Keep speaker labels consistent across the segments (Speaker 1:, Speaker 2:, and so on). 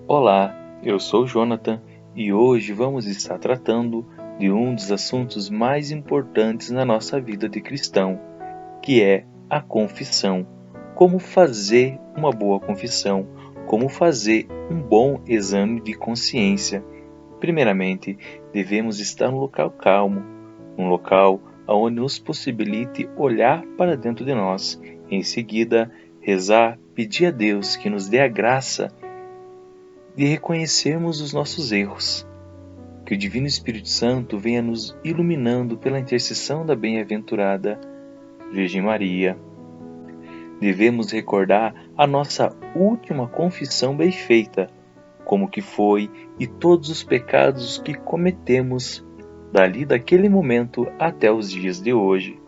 Speaker 1: Olá, eu sou Jonathan e hoje vamos estar tratando de um dos assuntos mais importantes na nossa vida de cristão, que é a confissão. Como fazer uma boa confissão, como fazer um bom exame de consciência. Primeiramente, devemos estar num local calmo, um local onde nos possibilite olhar para dentro de nós. Em seguida, rezar, pedir a Deus que nos dê a graça de reconhecermos os nossos erros. Que o Divino Espírito Santo venha nos iluminando pela intercessão da bem-aventurada Virgem Maria. Devemos recordar a nossa última confissão bem feita, como que foi e todos os pecados que cometemos daquele momento até os dias de hoje.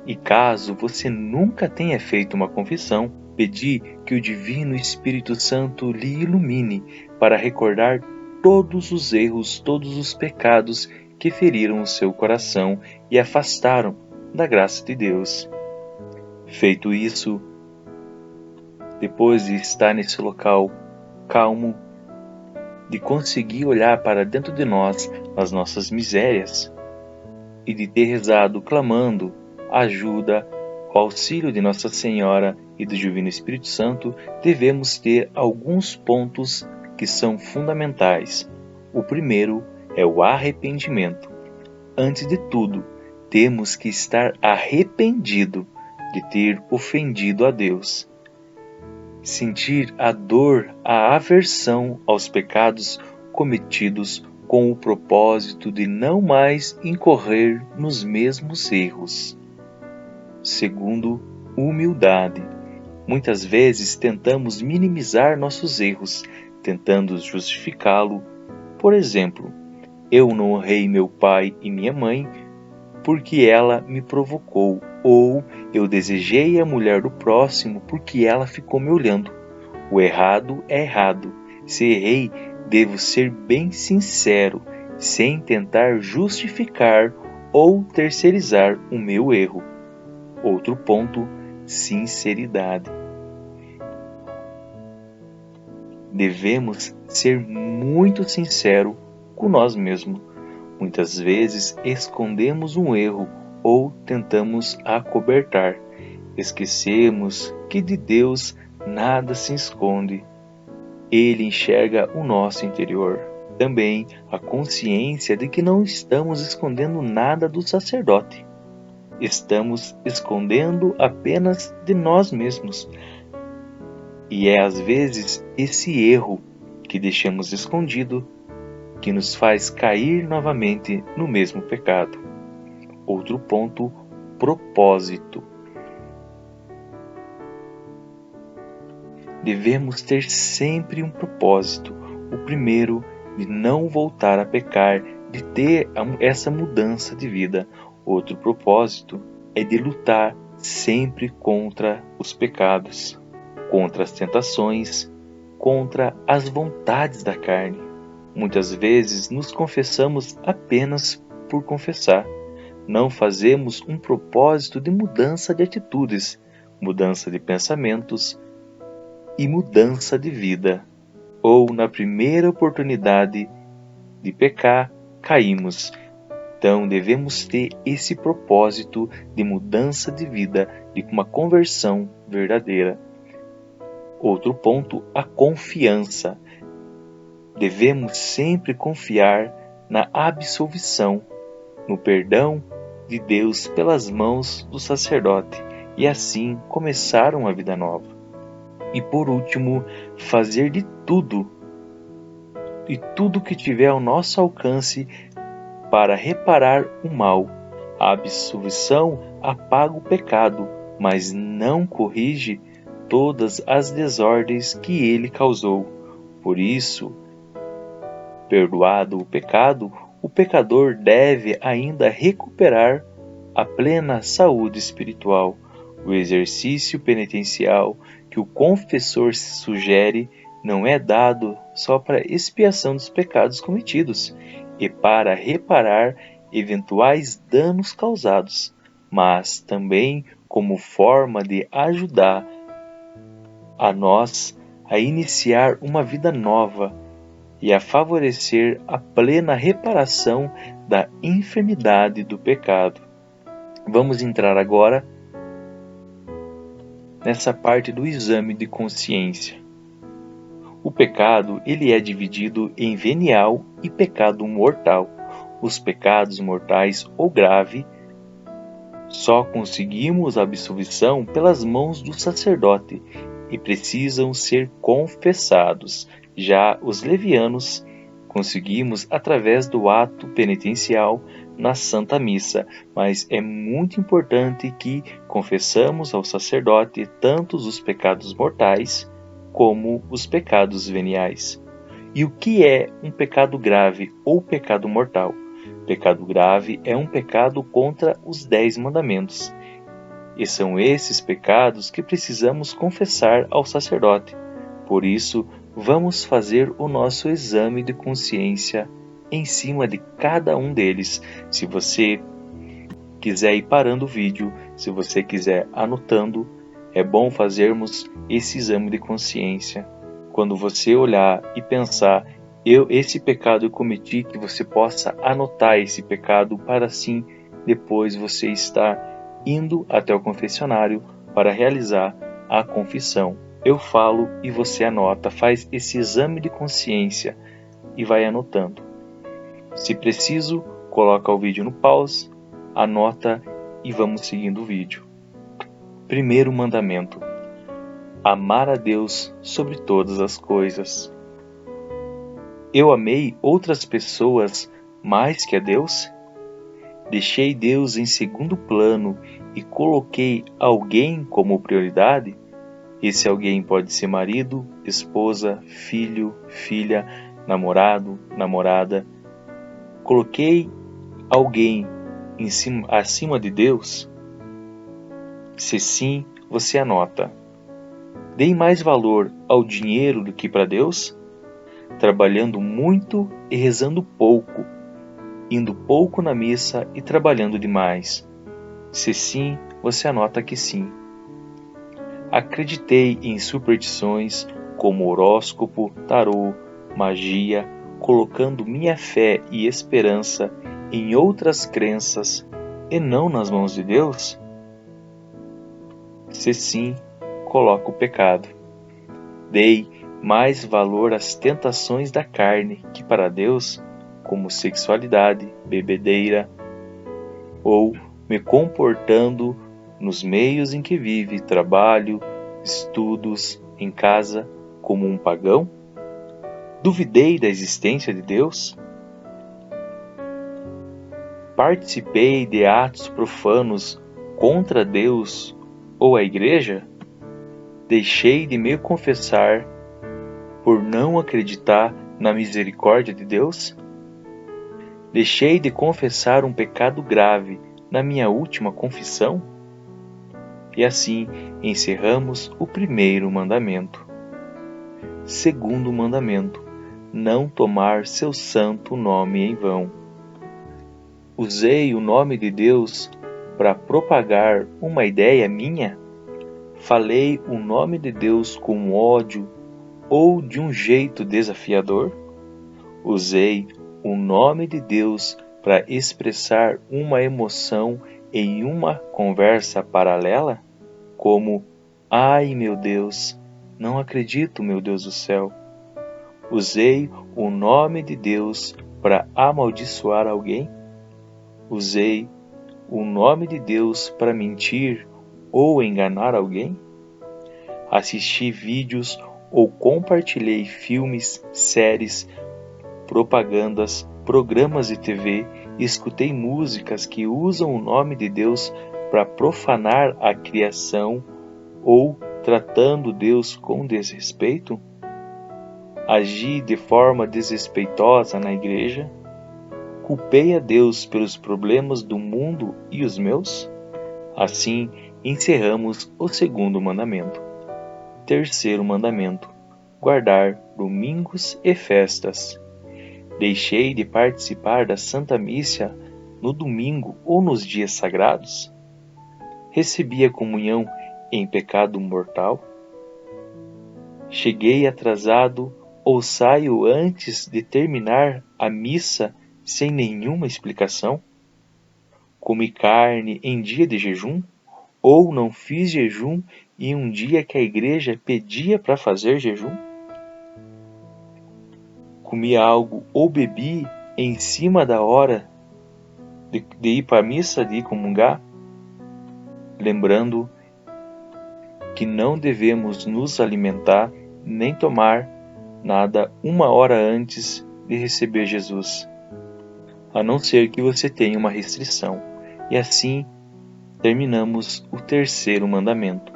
Speaker 1: E caso você nunca tenha feito uma confissão, pedi que o Divino Espírito Santo lhe ilumine para recordar todos os erros, todos os pecados que feriram o seu coração e afastaram da graça de Deus. Feito isso, depois de estar nesse local calmo, de conseguir olhar para dentro de nós as nossas misérias e de ter rezado clamando ajuda, o auxílio de Nossa Senhora e do Divino Espírito Santo, devemos ter alguns pontos que são fundamentais. O primeiro é o arrependimento. Antes de tudo, temos que estar arrependido de ter ofendido a Deus. Sentir a dor, a aversão aos pecados cometidos com o propósito de não mais incorrer nos mesmos erros. Segundo, humildade. Muitas vezes tentamos minimizar nossos erros, tentando justificá-lo. Por exemplo, eu não honrei meu pai e minha mãe porque ela me provocou, ou eu desejei a mulher do próximo porque ela ficou me olhando. O errado é errado. Se errei, devo ser bem sincero, sem tentar justificar ou terceirizar o meu erro. Outro ponto, sinceridade. Devemos ser muito sinceros com nós mesmos. Muitas vezes escondemos um erro ou tentamos acobertar. Esquecemos que de Deus nada se esconde. Ele enxerga o nosso interior. Também a consciência de que não estamos escondendo nada do sacerdote. Estamos escondendo apenas de nós mesmos. E é às vezes esse erro que deixamos escondido que nos faz cair novamente no mesmo pecado. Outro ponto, propósito. Devemos ter sempre um propósito. O primeiro, de não voltar a pecar, de ter essa mudança de vida. Outro propósito é de lutar sempre contra os pecados, contra as tentações, contra as vontades da carne. Muitas vezes nos confessamos apenas por confessar. Não fazemos um propósito de mudança de atitudes, mudança de pensamentos e mudança de vida. Ou na primeira oportunidade de pecar, caímos. Então devemos ter esse propósito de mudança de vida, de uma conversão verdadeira. Outro ponto, a confiança. Devemos sempre confiar na absolvição, no perdão de Deus pelas mãos do sacerdote e assim começar uma vida nova. E por último, fazer de tudo que tiver ao nosso alcance para reparar o mal. A absolvição apaga o pecado, mas não corrige todas as desordens que ele causou. Por isso, perdoado o pecado, o pecador deve ainda recuperar a plena saúde espiritual. O exercício penitencial que o confessor sugere não é dado só para expiação dos pecados cometidos e para reparar eventuais danos causados, mas também como forma de ajudar a nós a iniciar uma vida nova, e a favorecer a plena reparação da enfermidade do pecado. Vamos entrar agora nessa parte do exame de consciência. O pecado, ele é dividido em venial e pecado mortal. Os pecados mortais ou grave só conseguimos a absolvição pelas mãos do sacerdote e precisam ser confessados. Já os levianos conseguimos através do ato penitencial na Santa Missa, mas é muito importante que confessamos ao sacerdote tanto os pecados mortais como os pecados veniais. E o que é um pecado grave ou pecado mortal? Pecado grave é um pecado contra os 10 mandamentos. E são esses pecados que precisamos confessar ao sacerdote. Por isso, vamos fazer o nosso exame de consciência em cima de cada um deles. Se você quiser ir parando o vídeo, se você quiser anotando, é bom fazermos esse exame de consciência. Quando você olhar e pensar, esse pecado eu cometi, que você possa anotar esse pecado para assim depois você estar indo até o confessionário para realizar a confissão. Eu falo e você anota, faz esse exame de consciência e vai anotando. Se preciso, coloca o vídeo no pause, anota e vamos seguindo o vídeo. Primeiro mandamento: amar a Deus sobre todas as coisas. Eu amei outras pessoas mais que a Deus? Deixei Deus em segundo plano e coloquei alguém como prioridade? Esse alguém pode ser marido, esposa, filho, filha, namorado, namorada. Coloquei alguém acima de Deus? Se sim, você anota. Dei mais valor ao dinheiro do que para Deus? Trabalhando muito e rezando pouco, indo pouco na missa e trabalhando demais? Se sim, você anota que sim. Acreditei em superstições como horóscopo, tarô, magia, colocando minha fé e esperança em outras crenças e não nas mãos de Deus? Se sim, coloca o pecado. Dei mais valor às tentações da carne que para Deus, como sexualidade, bebedeira, ou me comportando nos meios em que vive, trabalho, estudos, em casa, como um pagão? Duvidei da existência de Deus? Participei de atos profanos contra Deus ou a Igreja? Deixei de me confessar por não acreditar na misericórdia de Deus? Deixei de confessar um pecado grave na minha última confissão? E assim encerramos o primeiro mandamento. Segundo mandamento: não tomar seu santo nome em vão. Usei o nome de Deus para propagar uma ideia minha? Falei o nome de Deus com ódio ou de um jeito desafiador? Usei o nome de Deus para expressar uma emoção em uma conversa paralela? Como: ai meu Deus, não acredito, meu Deus do céu. Usei o nome de Deus para amaldiçoar alguém? Usei o nome de Deus para mentir ou enganar alguém? Assisti vídeos ou compartilhei filmes, séries, propagandas, programas de TV e escutei músicas que usam o nome de Deus para profanar a criação ou tratando Deus com desrespeito? Agi de forma desrespeitosa na igreja? Culpei a Deus pelos problemas do mundo e os meus? Assim, encerramos o segundo mandamento. Terceiro mandamento: guardar domingos e festas. Deixei de participar da Santa Missa no domingo ou nos dias sagrados? Recebi a comunhão em pecado mortal? Cheguei atrasado Ou saio antes de terminar a missa sem nenhuma explicação? Comi carne em dia de jejum? Ou não fiz jejum em um dia que a igreja pedia para fazer jejum? Comi algo ou bebi em cima da hora de ir para a missa, de ir comungar? Lembrando que não devemos nos alimentar nem tomar nada 1 hora antes de receber Jesus, a não ser que você tenha uma restrição. E assim terminamos o 3º mandamento.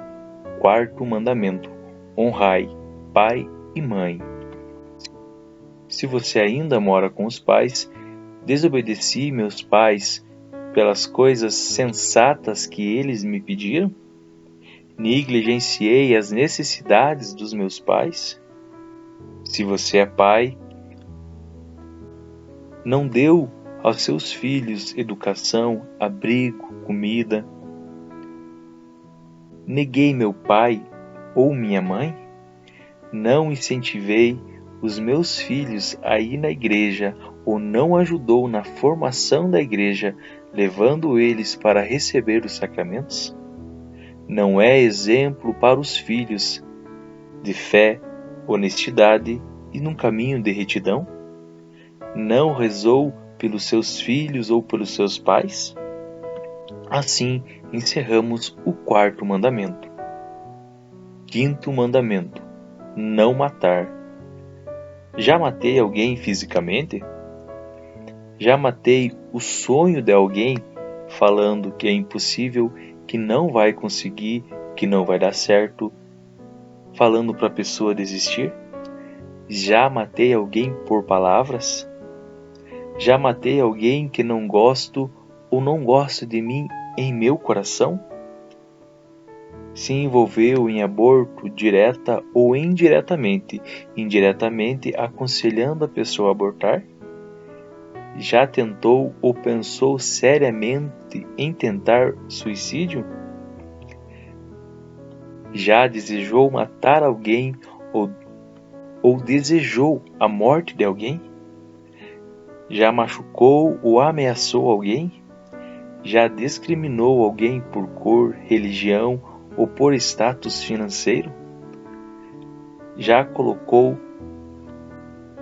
Speaker 1: 4º mandamento: honrai pai e mãe. Se você ainda mora com os pais, desobedeci meus pais pelas coisas sensatas que eles me pediram? Negligenciei as necessidades dos meus pais? Se você é pai, não deu aos seus filhos educação, abrigo, comida? Neguei meu pai ou minha mãe? Não incentivei os meus filhos a ir na igreja ou não ajudou na formação da igreja, levando eles para receber os sacramentos? Não é exemplo para os filhos de fé, honestidade e num caminho de retidão? Não rezou pelos seus filhos ou pelos seus pais? Assim encerramos o 4º mandamento. 5º mandamento: não matar. Já matei alguém fisicamente? Já matei o sonho de alguém, falando que é impossível, que não vai conseguir, que não vai dar certo, falando para a pessoa desistir? Já matei alguém por palavras? Já matei alguém que não gosto ou não gosta de mim em meu coração? Se envolveu em aborto direta ou indiretamente aconselhando a pessoa a abortar? Já tentou ou pensou seriamente em tentar suicídio? Já desejou matar alguém ou desejou a morte de alguém? Já machucou ou ameaçou alguém? Já discriminou alguém por cor, religião ou por status financeiro? Já colocou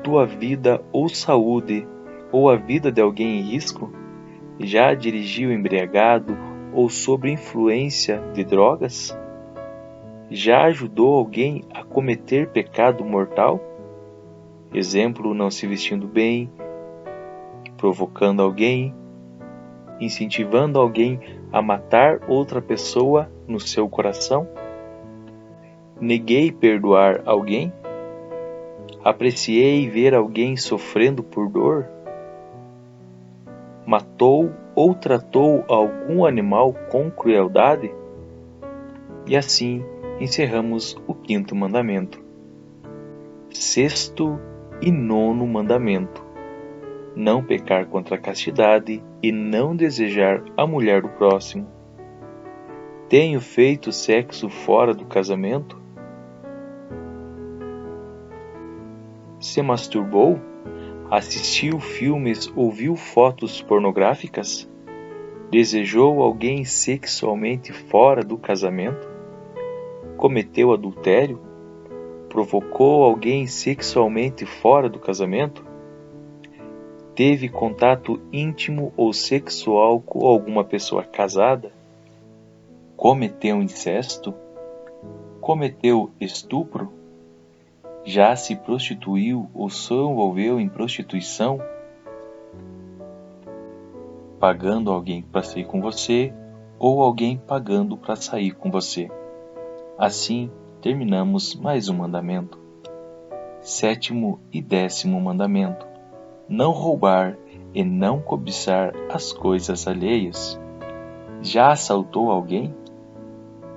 Speaker 1: tua vida ou saúde ou a vida de alguém em risco? Já dirigiu embriagado ou sob influência de drogas? Já ajudou alguém a cometer pecado mortal? Exemplo, não se vestindo bem, provocando alguém, incentivando alguém a matar outra pessoa no seu coração? Neguei perdoar alguém? Apreciei ver alguém sofrendo por dor? Matou ou tratou algum animal com crueldade? E assim encerramos o 5º mandamento. 6º e 9º mandamento: não pecar contra a castidade e não desejar a mulher do próximo. Tenho feito sexo fora do casamento? Se masturbou? Assistiu filmes ou viu fotos pornográficas? Desejou alguém sexualmente fora do casamento? Cometeu adultério? Provocou alguém sexualmente fora do casamento? Teve contato íntimo ou sexual com alguma pessoa casada? Cometeu incesto? Cometeu estupro? Já se prostituiu ou se envolveu em prostituição? Pagando alguém para sair com você ou alguém pagando para sair com você? Assim terminamos mais um mandamento. 7º e 10º mandamento: não roubar e não cobiçar as coisas alheias. Já assaltou alguém?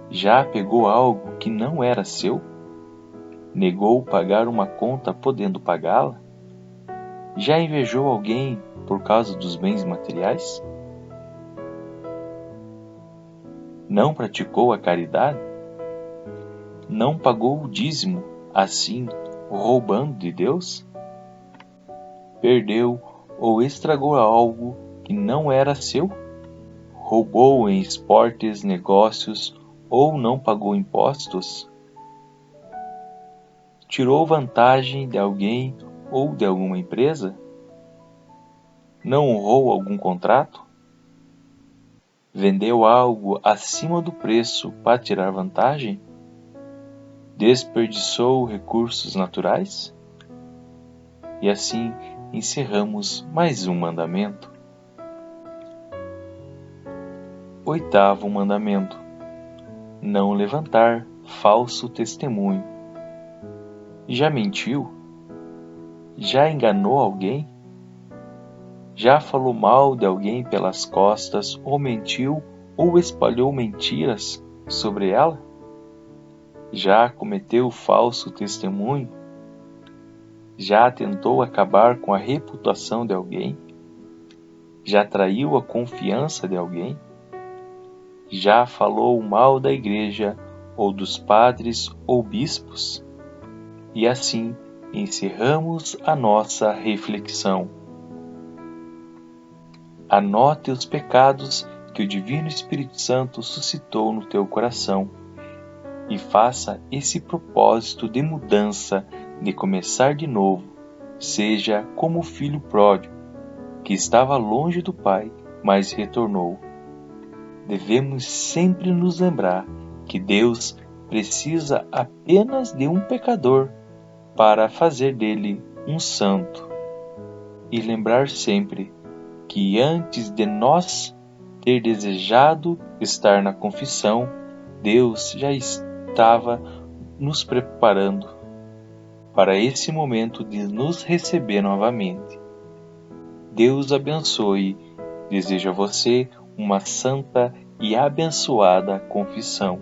Speaker 1: Já pegou algo que não era seu? Negou pagar uma conta podendo pagá-la? Já invejou alguém por causa dos bens materiais? Não praticou a caridade? Não pagou o dízimo, assim roubando de Deus? Perdeu ou estragou algo que não era seu? Roubou em esportes, negócios ou não pagou impostos? Tirou vantagem de alguém ou de alguma empresa? Não honrou algum contrato? Vendeu algo acima do preço para tirar vantagem? Desperdiçou recursos naturais? E assim encerramos mais um mandamento. Oitavo mandamento: não levantar falso testemunho. Já mentiu? Já enganou alguém? Já falou mal de alguém pelas costas ou mentiu ou espalhou mentiras sobre ela? Já cometeu falso testemunho? Já tentou acabar com a reputação de alguém? Já traiu a confiança de alguém? Já falou mal da igreja ou dos padres ou bispos? E assim encerramos a nossa reflexão. Anote os pecados que o Divino Espírito Santo suscitou no teu coração e faça esse propósito de mudança, de começar de novo. Seja como o filho pródigo, que estava longe do Pai, mas retornou. Devemos sempre nos lembrar que Deus precisa apenas de um pecador para fazer dele um santo. E lembrar sempre que antes de nós ter desejado estar na confissão, Deus já estava nos preparando para esse momento de nos receber novamente. Deus abençoe. Desejo a você uma santa e abençoada confissão.